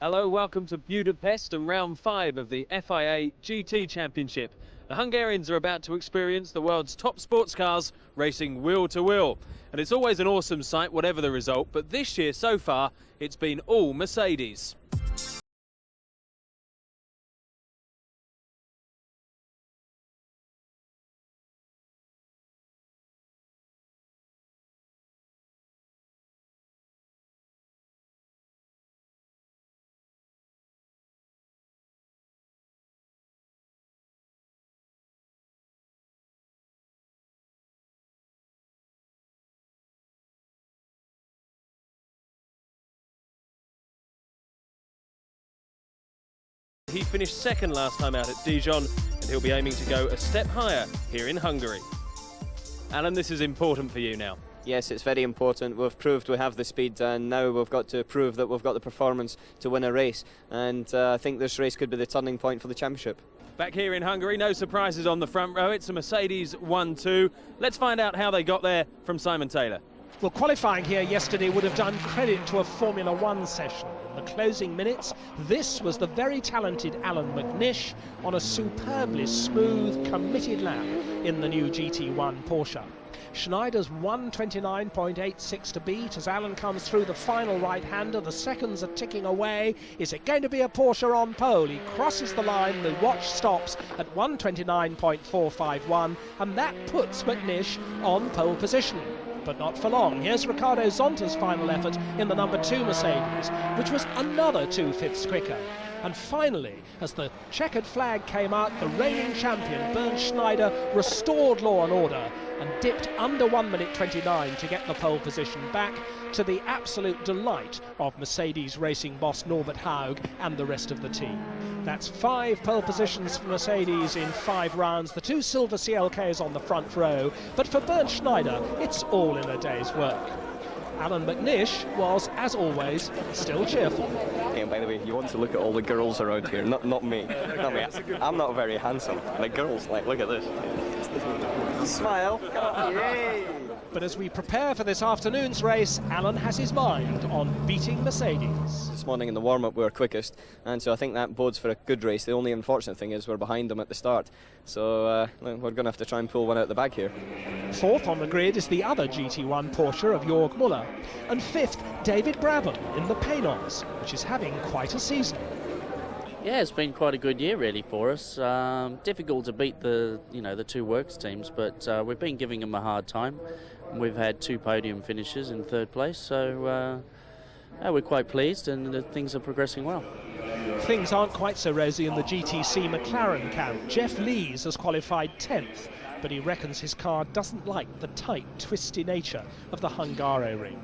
Hello, welcome to Budapest and round 5 of the FIA GT Championship. The Hungarians are about to experience the world's top sports cars racing wheel to wheel. And it's always an awesome sight, whatever the result, but this year so far, it's been all Mercedes. He finished second last time out at Dijon, and he'll be aiming to go a step higher here in Hungary. Alan, this is important for you now. Yes, it's very important. We've proved we have the speed, and now we've got to prove that we've got the performance to win a race. And I think this race could be the turning point for the championship. Back here in Hungary, no surprises on the front row. It's a Mercedes 1-2. Let's find out how they got there from Simon Taylor. Well, qualifying here yesterday would have done credit to a Formula One session. In the closing minutes, this was the very talented Alan McNish on a superbly smooth, committed lap in the new GT1 Porsche. Schneider's 1:29.86 to beat as Alan comes through the final right-hander. The seconds are ticking away. Is it going to be a Porsche on pole? He crosses the line. The watch stops at 1:29.451, and that puts McNish on pole position. But not for long. Here's Ricardo Zonta's final effort in the number 2 Mercedes, which was another 2/5 quicker. And finally, as the checkered flag came out, the reigning champion, Bernd Schneider, restored law and order and dipped under 1:29 to get the pole position back, to the absolute delight of Mercedes racing boss Norbert Haug and the rest of the team. That's 5 pole positions for Mercedes in 5 rounds, the 2 silver CLKs on the front row, but for Bernd Schneider, it's all in a day's work. Alan McNish was, as always, still cheerful. Hey, and by the way, you want to look at all the girls around here, not me. Not me. I'm not very handsome. The girls, like, look at this. Smile. Yay! But as we prepare for this afternoon's race, Alan has his mind on beating Mercedes. This morning in the warm-up we were quickest, and so I think that bodes for a good race. The only unfortunate thing is we're behind them at the start, so we're going to have to try and pull one out the bag here. 4th on the grid is the other GT1 Porsche of Jörg Müller, and 5th, David Brabham in the Panoz, which is having quite a season. Yeah, it's been quite a good year really for us. Difficult to beat the 2 works teams, but we've been giving them a hard time. We've had 2 podium finishes in 3rd place, so we're quite pleased, and things are progressing well. Things aren't quite so rosy in the GTC McLaren camp. Jeff Lees has qualified 10th, but he reckons his car doesn't like the tight, twisty nature of the Hungaroring.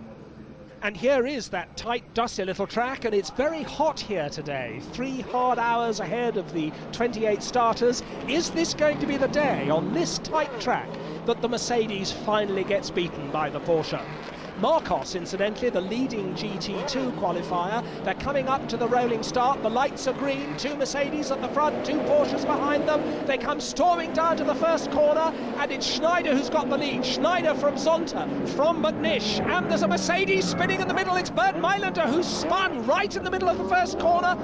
And here is that tight, dusty little track, and it's very hot here today. 3 hard hours ahead of the 28 starters. Is this going to be the day on this tight track that the Mercedes finally gets beaten by the Porsche? Marcos, incidentally, the leading GT2 qualifier. They're coming up to the rolling start. The lights are green. 2 Mercedes at the front, 2 Porsches behind them. They come storming down to the first corner, and it's Schneider who's got the lead. Schneider from Zonta, from McNish, and there's a Mercedes spinning in the middle. It's Bernd Mailander who's spun right in the middle of the first corner.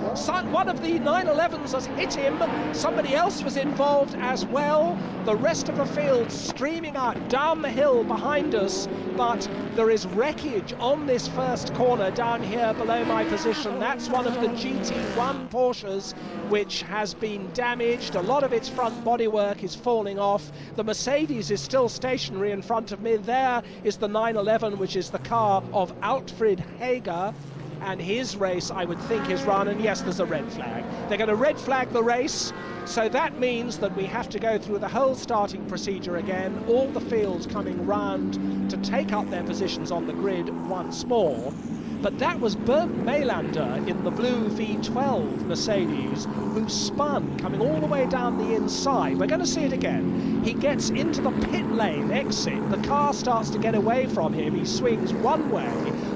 One of the 911s has hit him. Somebody else was involved as well. The rest of the field streaming out down the hill behind us, but there is wreckage on this first corner down here below my position. That's one of the GT1 Porsches which has been damaged. A lot of its front bodywork is falling off. The Mercedes is still stationary in front of me. There is the 911, which is the car of Alfred Hager, and his race, I would think, is run, and yes, there's a red flag. They're going to red flag the race, so that means that we have to go through the whole starting procedure again, all the fields coming round to take up their positions on the grid once more. But that was Bernd Mailander in the blue V12 Mercedes, who spun coming all the way down the inside. We're going to see it again. He gets into the pit lane exit. The car starts to get away from him. He swings one way,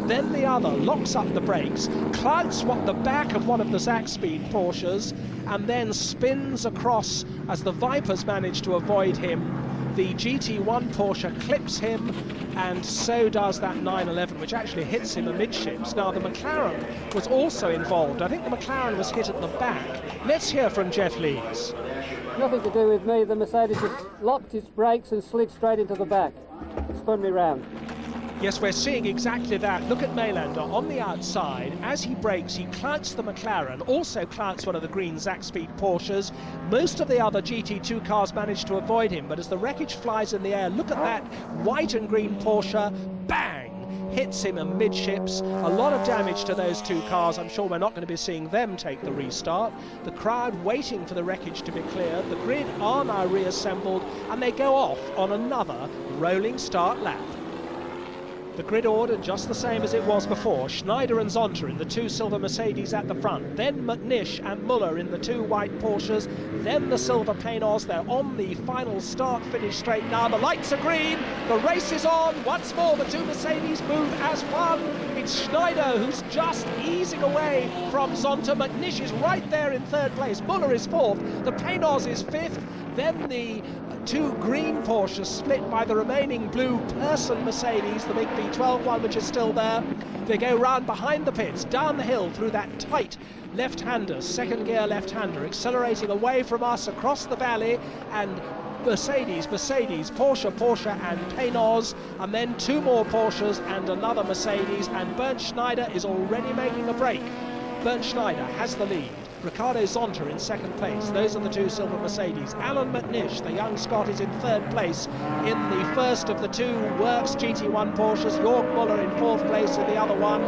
then the other, locks up the brakes, clouts the back of one of the Zach Speed Porsches, and then spins across as the Vipers manage to avoid him. The GT1 Porsche clips him, and so does that 911, which actually hits him amidships. Now, the McLaren was also involved. I think the McLaren was hit at the back. Let's hear from Jeff Lees. Nothing to do with me. The Mercedes just locked its brakes and slid straight into the back. Spun me round. Yes, we're seeing exactly that. Look at Mailander on the outside. As he brakes, he clouts the McLaren, also clouts one of the green Zack-Speed Porsches. Most of the other GT2 cars manage to avoid him, but as the wreckage flies in the air, look at that white and green Porsche, bang! Hits him amidships. A lot of damage to those two cars. I'm sure we're not going to be seeing them take the restart. The crowd waiting for the wreckage to be cleared. The grid are now reassembled, and they go off on another rolling start lap. The grid order just the same as it was before. Schneider and Zonta in the two silver Mercedes at the front. Then McNish and Muller in the two white Porsches. Then the silver Paynos. They're on the final start-finish straight now. The lights are green. The race is on. Once more, the two Mercedes move as one. It's Schneider who's just easing away from Zonta. McNish is right there in third place. Muller is fourth. The Paynos is fifth. Then the two green Porsches split by the remaining blue Person Mercedes, the big V12 one which is still there. They go round behind the pits, down the hill through that tight left-hander, second gear left-hander, accelerating away from us across the valley, and Mercedes, Porsche and Paynos, and then two more Porsches and another Mercedes, and Bernd Schneider is already making a break. Bernd Schneider has the lead. Ricardo Zonta in second place. Those are the two silver Mercedes. Alan McNish, the young Scot, is in third place in the first of the two Works GT1 Porsches. Jörg Muller in fourth place in the other one.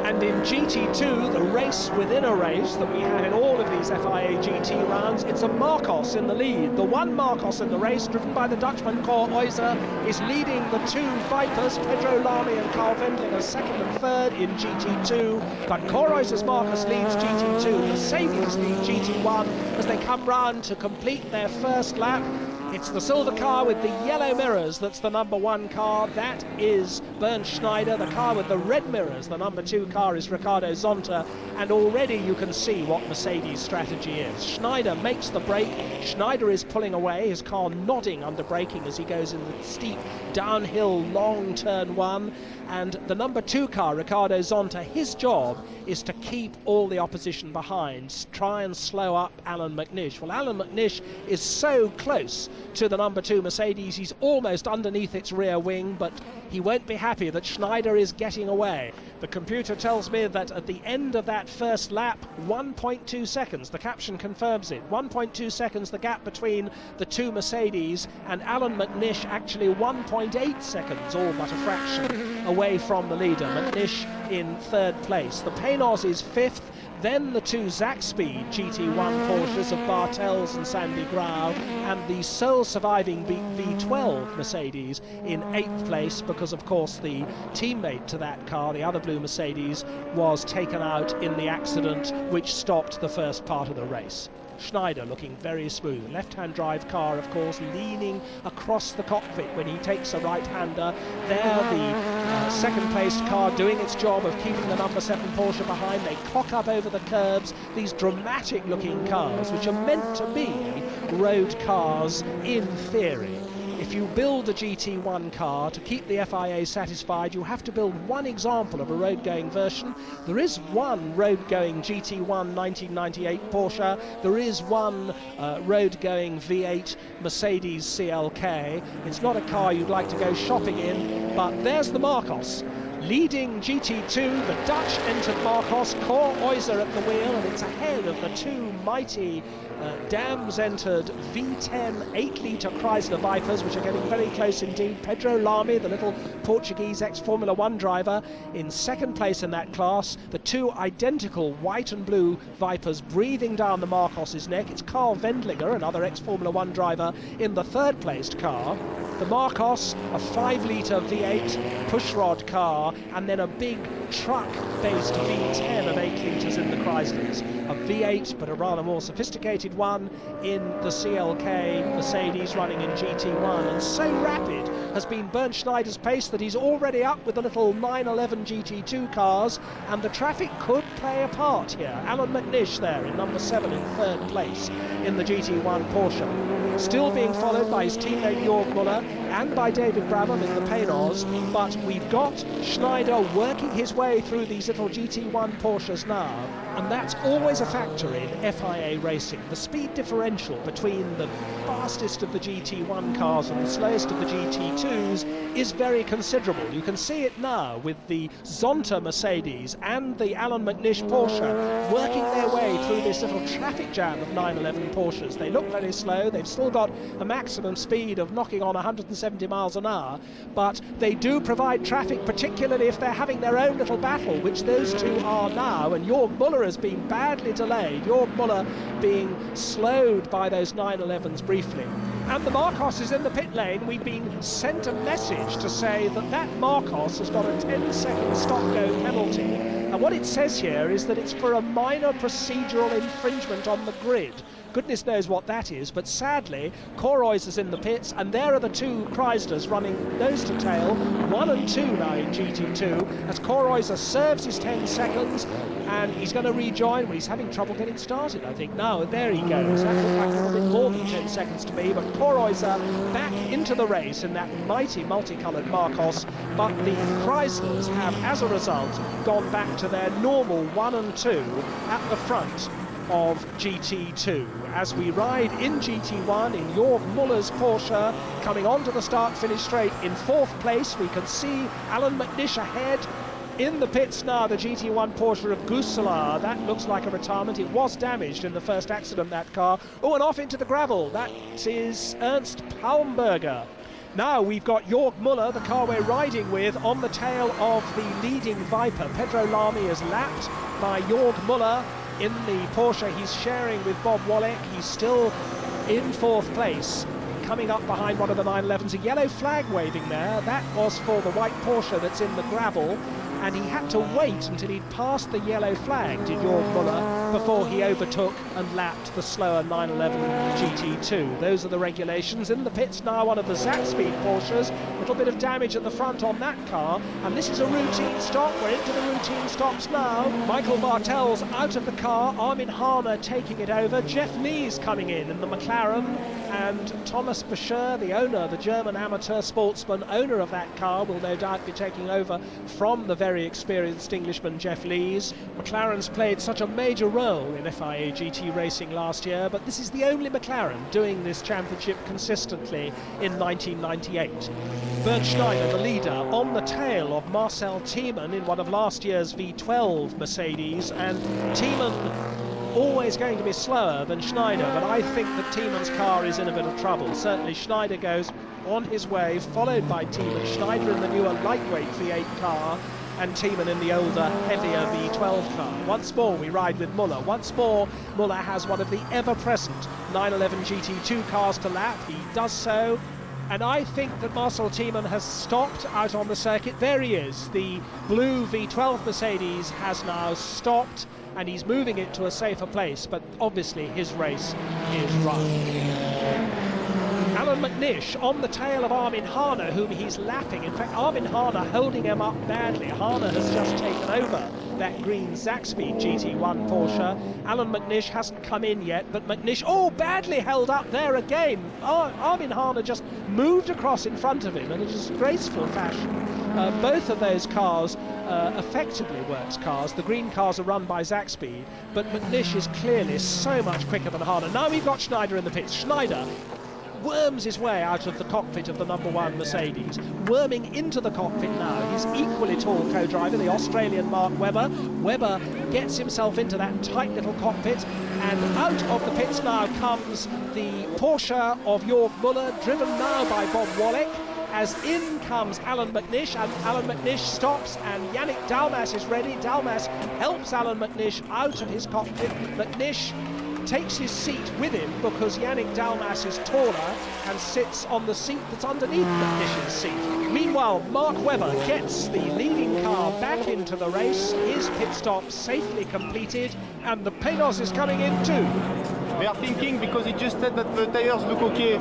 And in GT2, the race within a race that we have in all of these FIA GT rounds, it's a Marcos in the lead. The one Marcos in the race, driven by the Dutchman Cor Oyser, is leading the two Vipers, Pedro Lamy and Carl Wendlinger, second and third in GT2. But Cor Oyser's Marcos leads GT2. Mercedes lead GT1 as they come round to complete their first lap. It's the silver car with the yellow mirrors that's the number one car. That is Bernd Schneider. The car with the red mirrors, the number two car, is Ricardo Zonta. And already you can see what Mercedes' strategy is. Schneider makes the break. Schneider is pulling away, his car nodding under braking as he goes in the steep downhill long turn one. And the number two car, Ricardo Zonta, his job is to keep all the opposition behind, try and slow up Alan McNish. Well, Alan McNish is so close to the number two Mercedes, he's almost underneath its rear wing, but he won't be happy that Schneider is getting away. The computer tells me that at the end of that first lap, 1.2 seconds, the caption confirms it, 1.2 seconds the gap between the two Mercedes, and Alan McNish actually 1.8 seconds, all but a fraction, away from the leader. McNish in third place. The Paynos is fifth. Then the two Zack-Speed GT1 Porsches of Bartels and Sandy Grau, and the sole surviving V12 Mercedes in 8th place, because of course the teammate to that car, the other blue Mercedes, was taken out in the accident which stopped the first part of the race. Schneider looking very smooth. Left-hand drive car, of course, leaning across the cockpit when he takes a right-hander. There, the second-placed car doing its job of keeping the number 7 Porsche behind. They cock up over the curbs. These dramatic-looking cars, which are meant to be road cars in theory. If you build a GT1 car to keep the FIA satisfied, you have to build one example of a road-going version. There is one road-going GT1 1998 Porsche. There is one road-going V8 Mercedes CLK. It's not a car you'd like to go shopping in, but there's the Marcos. Leading GT2, the Dutch entered Marcos, Cor Oyser at the wheel, and it's ahead of the two mighty Dams entered V10 8-litre Chrysler Vipers, which are getting very close indeed. Pedro Lamy, the little Portuguese ex-Formula 1 driver, in second place in that class. The two identical white and blue Vipers breathing down the Marcos's neck. It's Carl Wendlinger, another ex-Formula 1 driver, in the third-placed car. The Marcos, a 5-litre V8 pushrod car, and then a big truck-based V10 of 8 litres in the Chryslers. A V8, but a rather more sophisticated one in the CLK Mercedes running in GT1. And so rapid has been Bernd Schneider's pace that he's already up with the little 911 GT2 cars, and the traffic could play a part here. Alan McNish there in number 7 in third place in the GT1 Porsche. still being followed by his teammate Jörg Müller and by David Brabham in the Pénos, but we've got Schneider working his way through these little GT1 Porsches now, and that's always a factor in FIA racing. The speed differential between the fastest of the GT1 cars and the slowest of the GT2s is very considerable. You can see it now with the Zonta Mercedes and the Alan McNish Porsche working their way through this little traffic jam of 911 Porsches. They look very slow, they've still got a maximum speed of knocking on 170 miles an hour, but they do provide traffic, particularly if they're having their own little battle, which those two are now, and Jörg Müller has been badly delayed, Jörg Müller being slowed by those 911s briefly. And the Marcos is in the pit lane. We've been sent a message to say that that Marcos has got a 10-second stop-go penalty, and what it says here is that it's for a minor procedural infringement on the grid. Goodness knows what that is, but sadly, Korois is in the pits, and there are the two Chryslers running nose to tail, 1 and 2 now in GT2, as Korois serves his 10 seconds, and he's going to rejoin. Well, he's having trouble getting started, I think. Now, there he goes. That looked like a little bit more than 10 seconds to me, but Korois back into the race in that mighty multicoloured Marcos, but the Chryslers have, as a result, gone back to their normal 1 and 2 at the front of GT2 as we ride in GT1 in Jörg Müller's Porsche, coming onto the start-finish straight in 4th place. We can see Alan McNish ahead. In the pits now, the GT1 Porsche of Gooselaar. That looks like a retirement. It was damaged in the first accident, that car. Oh, and off into the gravel. That is Ernst Palmberger. Now we've got Jörg Müller, the car we're riding with, on the tail of the leading Viper. Pedro Lamy is lapped by Jörg Müller in the Porsche he's sharing with Bob Wallach. He's still in 4th place, coming up behind one of the 911s. A yellow flag waving there. That was for the white Porsche that's in the gravel, and he had to wait until he'd passed the yellow flag, did Jörg Müller, before he overtook and lapped the slower 911 GT2. Those are the regulations. In the pits now, one of the Zackspeed Porsches. A little bit of damage at the front on that car, and this is a routine stop. We're into the routine stops now. Michael Bartel's out of the car, Armin Hahne taking it over, Jeff Lees coming in the McLaren, and Thomas Bashir, the owner, the German amateur sportsman, owner of that car, will no doubt be taking over from the very experienced Englishman Jeff Lees. McLaren's played such a major role in FIA GT racing last year, but this is the only McLaren doing this championship consistently in 1998. Bernd Schneider, the leader, on the tail of Marcel Thiemann in one of last year's V12 Mercedes, and Thiemann always going to be slower than Schneider, but I think that Thiemann's car is in a bit of trouble. Certainly Schneider goes on his way, followed by Thiemann. Schneider in the newer lightweight V8 car, and Thiemann in the older, heavier V12 car. Once more we ride with Müller. Once more Müller has one of the ever-present 911 GT2 cars to lap. He does so, and I think that Marcel Thiemann has stopped out on the circuit. There he is. The blue V12 Mercedes has now stopped, and he's moving it to a safer place, but obviously his race is run. Alan McNish on the tail of Armin Hahne, whom he's lapping. In fact, Armin Hahne holding him up badly. Hahne has just taken over that green Zackspeed GT1 Porsche. Alan McNish hasn't come in yet, but McNish, oh, badly held up there again. Armin Hahne just moved across in front of him in a disgraceful fashion. Both of those cars effectively works cars. The green cars are run by Zackspeed, but McNish is clearly so much quicker than Hahne. Now we've got Schneider in the pits. Schneider worms his way out of the cockpit of the number 1 Mercedes, worming into the cockpit now. His equally tall co-driver, the Australian Mark Webber. Webber gets himself into that tight little cockpit, and out of the pits now comes the Porsche of Jörg Müller, driven now by Bob Wallach, as in comes Alan McNish, and Alan McNish stops, and Yannick Dalmas is ready. Dalmas helps Alan McNish out of his cockpit. McNish takes his seat with him because Yannick Dalmas is taller and sits on the seat that's underneath McNish's seat. Meanwhile, Mark Webber gets the leading car back into the race, his pit stop safely completed, and the Pénos is coming in too. They are thinking because he just said that the tires look okay.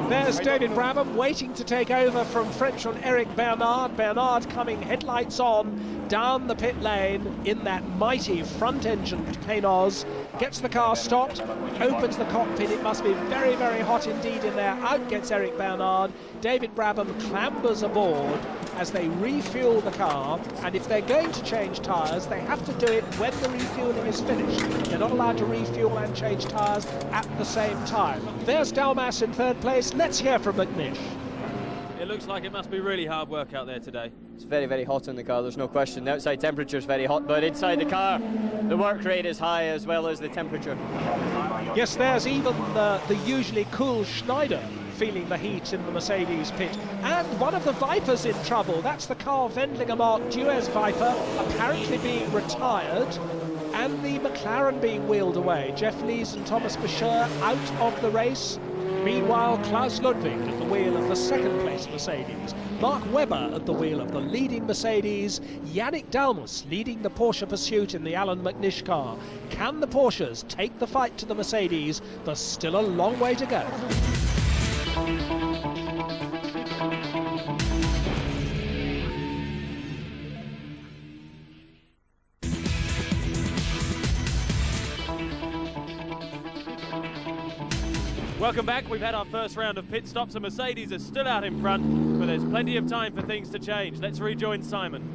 There's David Brabham waiting to take over from Frenchman Eric Bernard. Bernard coming headlights on down the pit lane in that mighty front-engined Panos, gets the car stopped, opens the cockpit. It must be very, very hot indeed in there. Out gets Eric Bernard. David Brabham clambers aboard as they refuel the car, and if they're going to change tyres, they have to do it when the refueling is finished. They're not allowed to refuel and change tyres at the same time. There's Dalmas in third place. Let's hear from McNish. It looks like it must be really hard work out there today. It's very, very hot in the car, there's no question. The outside temperature is very hot, but inside the car, the work rate is high as well as the temperature. Yes, there's even the usually cool Schneider feeling the heat in the Mercedes pit. And one of the Vipers in trouble. That's the Carl Wendlinger Mark Duez Viper, apparently being retired, and the McLaren being wheeled away. Jeff Lees and Thomas Bashir out of the race. Meanwhile, Klaus Ludwig at the wheel of the second-place Mercedes. Mark Webber at the wheel of the leading Mercedes. Yannick Dalmus leading the Porsche pursuit in the Alan McNish car. Can the Porsches take the fight to the Mercedes? There's still a long way to go. Welcome back. We've had our first round of pit stops and Mercedes are still out in front, but there's plenty of time for things to change. Let's rejoin Simon.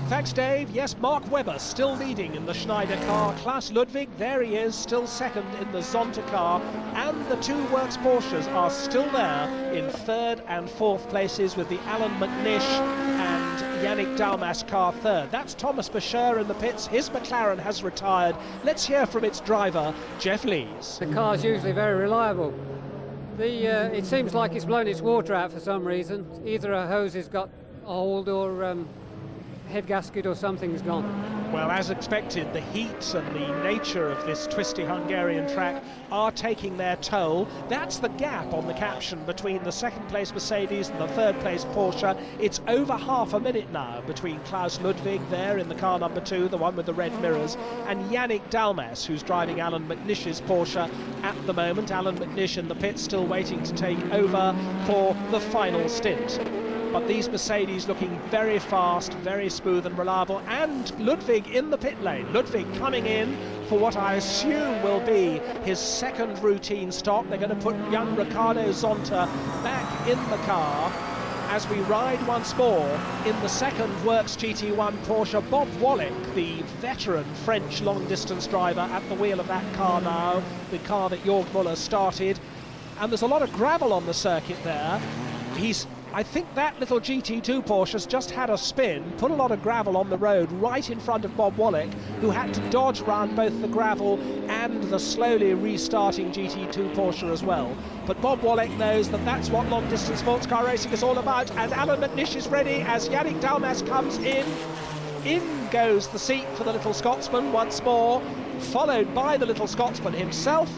Thanks, Dave. Yes, Mark Webber still leading in the Schneider car. Klaus Ludwig, there he is, still second in the Zonta car. And the two Works Porsches are still there in third and fourth places, with the Alan McNish and Yannick Dalmas car third. That's Thomas Bashir in the pits. His McLaren has retired. Let's hear from its driver, Jeff Lees. The car's usually very reliable. It seems like it's blown its water out for some reason. Either a hose has got old or head gasket or something's gone. Well, as expected, the heat and the nature of this twisty Hungarian track are taking their toll. That's the gap on the caption between the second-place Mercedes and the third-place Porsche. It's over half a minute now between Klaus Ludwig there in the car number 2, the one with the red mirrors, and Yannick Dalmas, who's driving Alan McNish's Porsche at the moment. Alan McNish in the pit, still waiting to take over for the final stint. But these Mercedes looking very fast, very smooth and reliable, and Ludwig in the pit lane. Ludwig coming in for what I assume will be his second routine stop. They're going to put young Ricardo Zonta back in the car as we ride once more in the second Works GT1 Porsche. Bob Wallach, the veteran French long-distance driver, at the wheel of that car now, the car that Jörg Müller started. And there's a lot of gravel on the circuit there. I think that little GT2 Porsche's just had a spin, put a lot of gravel on the road right in front of Bob Wallach, who had to dodge round both the gravel and the slowly restarting GT2 Porsche as well. But Bob Wallach knows that that's what long-distance sports car racing is all about, and Alan McNish is ready as Yannick Dalmas comes in. In goes the seat for the little Scotsman once more, followed by the little Scotsman himself.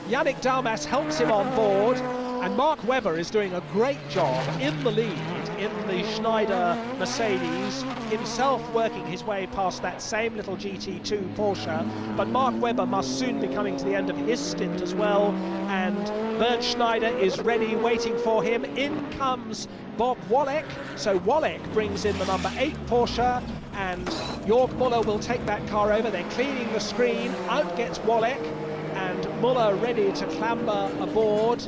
Yannick Dalmas helps him on board, and Mark Webber is doing a great job in the lead in the Schneider Mercedes, himself working his way past that same little GT2 Porsche. But Mark Webber must soon be coming to the end of his stint as well, and Bernd Schneider is ready, waiting for him. In comes Bob Wallach, so Wallach brings in the number 8 Porsche, and Jörg Müller will take that car over. They're cleaning the screen, out gets Wallach, and Müller ready to clamber aboard.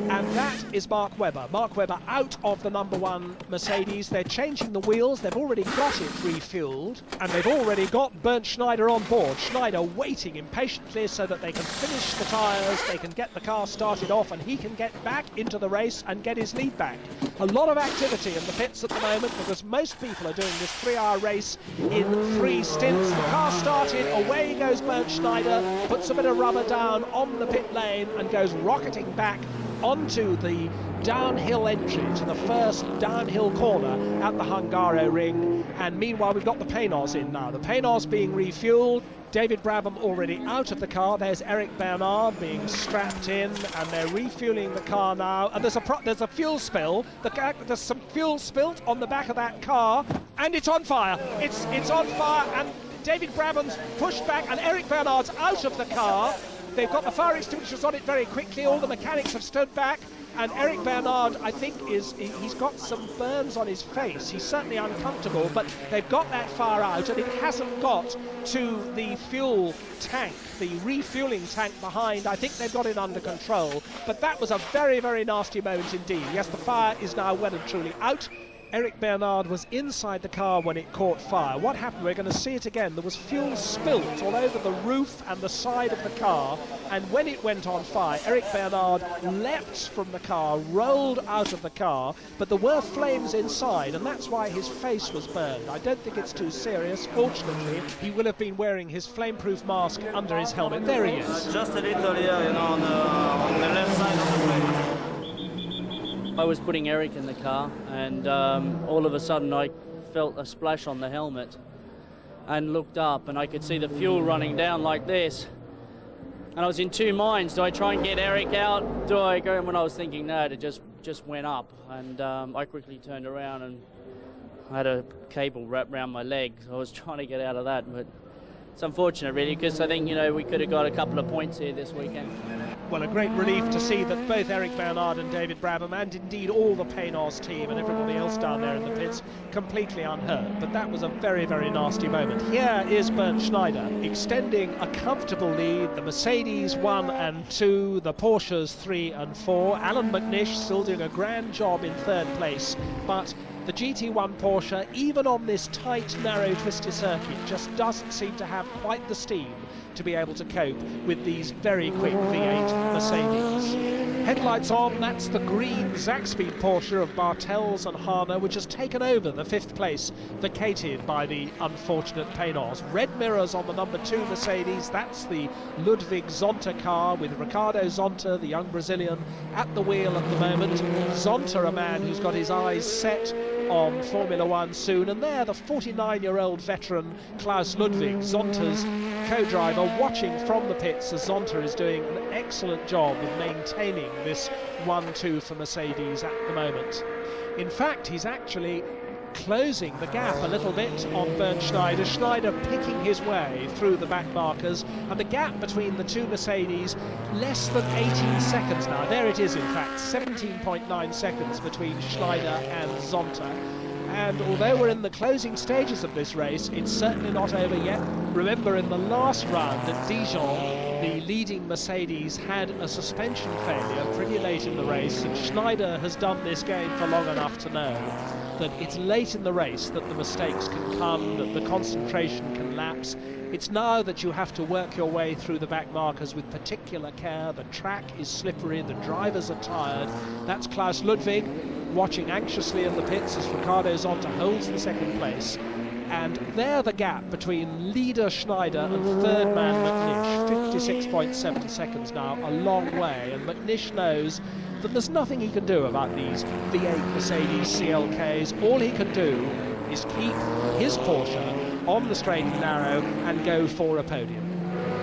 And that is Mark Webber. Mark Webber out of the number 1 Mercedes. They're changing the wheels. They've already got it refueled, and they've already got Bernd Schneider on board. Schneider waiting impatiently so that they can finish the tyres, they can get the car started off, and he can get back into the race and get his lead back. A lot of activity in the pits at the moment, because most people are doing this 3-hour race in 3 stints. The car started, away goes Bernd Schneider, puts a bit of rubber down on the pit lane and goes rocketing back onto the downhill entry to the first downhill corner at the Hungaroring. And meanwhile, we've got the Panos in now. The Panos being refueled. David Brabham already out of the car. There's Eric Bernard being strapped in, and they're refueling the car now. And there's a fuel spill. There's some fuel spilt on the back of that car, and it's on fire. It's on fire, and David Brabham's pushed back, and Eric Bernard's out of the car. They've got the fire extinguishers on it very quickly. All the mechanics have stood back. And Eric Bernard, I think, he's got some burns on his face. He's certainly uncomfortable, but they've got that far out, and it hasn't got to the fuel tank, the refueling tank behind. I think they've got it under control, but that was a very, very nasty moment indeed. Yes, the fire is now well and truly out. Eric Bernard was inside the car when it caught fire. What happened? We're going to see it again. There was fuel spilt all over the roof and the side of the car, and when it went on fire, Eric Bernard leapt from the car, rolled out of the car, but there were flames inside, and that's why his face was burned. I don't think it's too serious. Fortunately, he will have been wearing his flameproof mask under his helmet. There he is. Just a little here, you know, on the left side of the plane. I was putting Eric in the car, and all of a sudden I felt a splash on the helmet and looked up, and I could see the fuel running down like this. And I was in two minds. Do I try and get Eric out? Do I go? And when I was thinking that, it just went up, and I quickly turned around, and I had a cable wrapped around my leg. So I was trying to get out of that, but it's unfortunate really, because I think, you know, we could have got a couple of points here this weekend. Well, a great relief to see that both Eric Bernard and David Brabham, and indeed all the Paynos team and everybody else down there in the pits, completely unhurt. But that was a very, very nasty moment. Here is Bernd Schneider extending a comfortable lead. The Mercedes 1 and 2, the Porsches 3 and 4. Alan McNish still doing a grand job in third place, but the GT1 Porsche, even on this tight, narrow, twisty circuit, just doesn't seem to have quite the steam to be able to cope with these very quick V8 Mercedes. Headlights on, that's the green Zakspeed Porsche of Bartels and Harner, which has taken over the 5th place, vacated by the unfortunate Paynos. Red mirrors on the number 2 Mercedes, that's the Ludwig Zonta car with Ricardo Zonta, the young Brazilian, at the wheel at the moment. Zonta, a man who's got his eyes set on Formula One soon, and there the 49-year-old veteran Klaus Ludwig, Zonta's co-driver, watching from the pits as Zonta is doing an excellent job of maintaining this 1-2 for Mercedes at the moment. In fact, he's actually closing the gap a little bit on Bernd Schneider. Schneider picking his way through the back markers, and the gap between the two Mercedes less than 18 seconds now. There it is, in fact, 17.9 seconds between Schneider and Zonta. And although we're in the closing stages of this race, it's certainly not over yet. Remember, in the last round at Dijon, the leading Mercedes had a suspension failure pretty late in the race, and Schneider has done this game for long enough to know that it's late in the race that the mistakes can come, that the concentration can lapse. It's now that you have to work your way through the back markers with particular care. The track is slippery, the drivers are tired. That's Klaus Ludwig watching anxiously in the pits as Ricardo Zonta holds the 2nd place. And there the gap between leader Schneider and third man McNish, 56.7 seconds now, a long way, and McNish knows that there's nothing he can do about these V8 Mercedes CLKs. All he can do is keep his Porsche on the straight and narrow and go for a podium.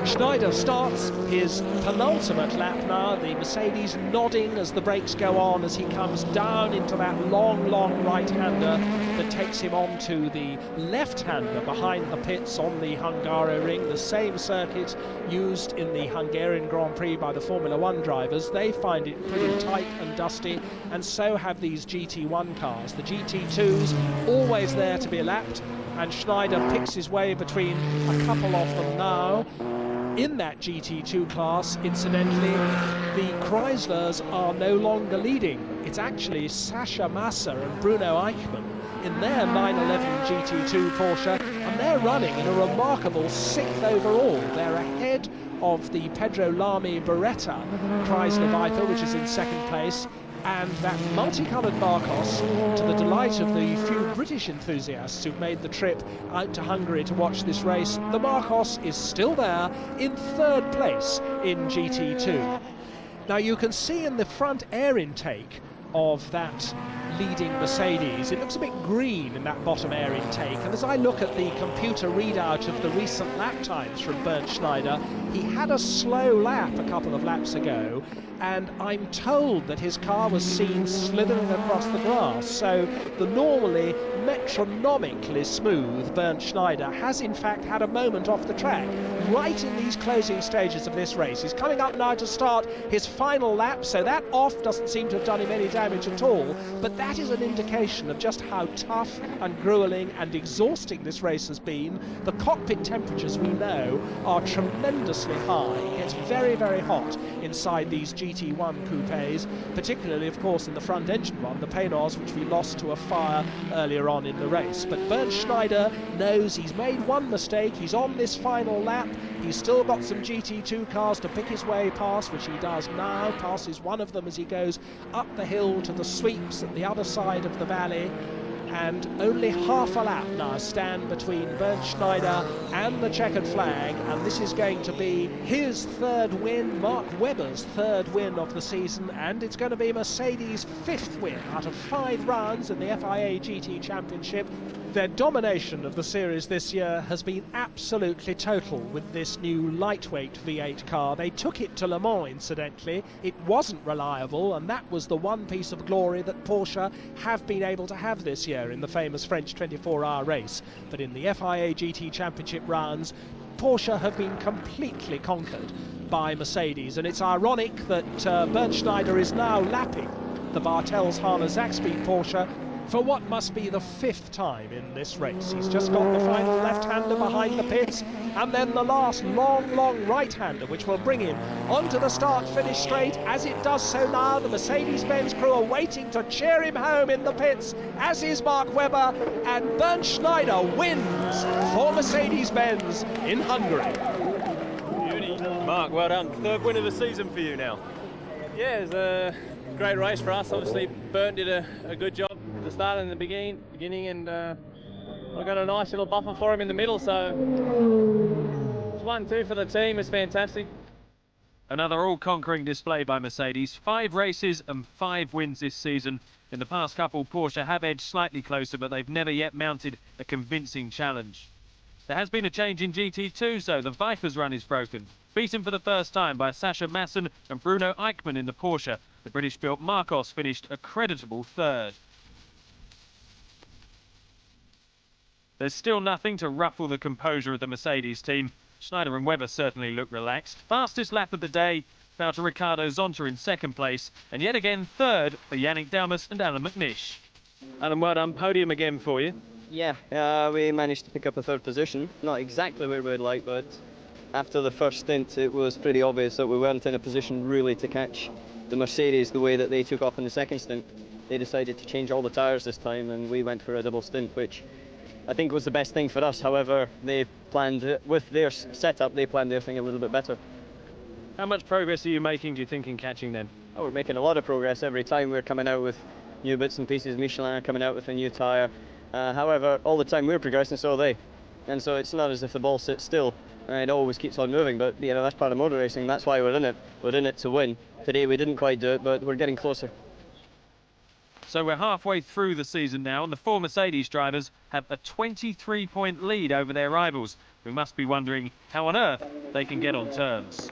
Schneider starts his penultimate lap now, the Mercedes nodding as the brakes go on as he comes down into that long, long right-hander that takes him onto the left-hander behind the pits on the Hungaroring, the same circuit used in the Hungarian Grand Prix by the Formula One drivers. They find it pretty tight and dusty, and so have these GT1 cars. The GT2s always there to be lapped, and Schneider picks his way between a couple of them now. In that GT2 class, incidentally, the Chryslers are no longer leading. It's actually Sascha Massa and Bruno Eichmann in their 911 GT2 Porsche, and they're running in a remarkable 6th overall. They're ahead of the Pedro Lamy Beretta Chrysler Viper, which is in 2nd place, and that multicoloured Marcos, to the delight of the few British enthusiasts who've made the trip out to Hungary to watch this race, the Marcos is still there in 3rd place in GT2. Now you can see in the front air intake of that leading Mercedes. It looks a bit green in that bottom air intake, and as I look at the computer readout of the recent lap times from Bernd Schneider, he had a slow lap a couple of laps ago, and I'm told that his car was seen slithering across the grass, so the normally metronomically smooth Bernd Schneider has in fact had a moment off the track right in these closing stages of this race. He's coming up now to start his final lap, so that off doesn't seem to have done him any damage at all, but that is an indication of just how tough and grueling and exhausting this race has been. The cockpit temperatures, we know, are tremendously high. It gets very, very hot inside these GT1 coupes, particularly, of course, in the front engine one, the Paynos, which we lost to a fire earlier on in the race. But Bernd Schneider knows he's made one mistake. He's on this final lap. He's still got some GT2 cars to pick his way past, which he does now, passes one of them as he goes up the hill to the sweeps at the other side of the valley. And only half a lap now stand between Bernd Schneider and the checkered flag, and this is going to be his third win, Mark Webber's third win of the season, and it's going to be Mercedes' fifth win out of 5 rounds in the FIA GT Championship. Their domination of the series this year has been absolutely total with this new lightweight V8 car. They took it to Le Mans, incidentally. It wasn't reliable, and that was the one piece of glory that Porsche have been able to have this year in the famous French 24-hour race. But in the FIA GT Championship rounds, Porsche have been completely conquered by Mercedes, and it's ironic that Bernd Schneider is now lapping the Bartels-Hamer Zakspeed Porsche for what must be the 5th time in this race. He's just got the final left-hander behind the pits, and then the last long right-hander, which will bring him onto the start-finish straight. As it does so now, the Mercedes-Benz crew are waiting to cheer him home in the pits, as is Mark Webber, and Bernd Schneider wins for Mercedes-Benz in Hungary. Mark, well done. Third win of the season for you now. Yeah, it was a great race for us. Obviously, Bernd did a good job at the start and the beginning, and I got a nice little buffer for him in the middle, so it's 1-2 for the team. It's fantastic. Another all-conquering display by Mercedes. 5 races and 5 wins this season. In the past couple, Porsche have edged slightly closer, but they've never yet mounted a convincing challenge. There has been a change in GT2, so the Vipers run is broken. Beaten for the first time by Sascha Masson and Bruno Eichmann in the Porsche, the British-built Marcos finished a creditable 3rd. There's still nothing to ruffle the composure of the Mercedes team. Schneider and Webber certainly look relaxed. Fastest lap of the day fell to Ricardo Zonta in 2nd place, and yet again 3rd for Yannick Dalmas and Alan McNish. Alan, well done. Podium again for you. Yeah, we managed to pick up a 3rd position. Not exactly where we'd like, but after the first stint it was pretty obvious that we weren't in a position really to catch the Mercedes the way that they took off in the 2nd stint. They decided to change all the tyres this time, and we went for a double stint, which I think was the best thing for us. However, they planned, with their setup, they planned their thing a little bit better. How much progress are you making, do you think, in catching them? Oh, we're making a lot of progress every time. We're coming out with new bits and pieces. Michelin are coming out with a new tyre. However, all the time we're progressing, so are they. And so it's not as if the ball sits still. It always keeps on moving, but you know, that's part of motor racing. That's why we're in it. We're in it to win. Today we didn't quite do it, but we're getting closer. So we're halfway through the season now, and the 4 Mercedes drivers have a 23-point lead over their rivals, who must be wondering how on earth they can get on terms.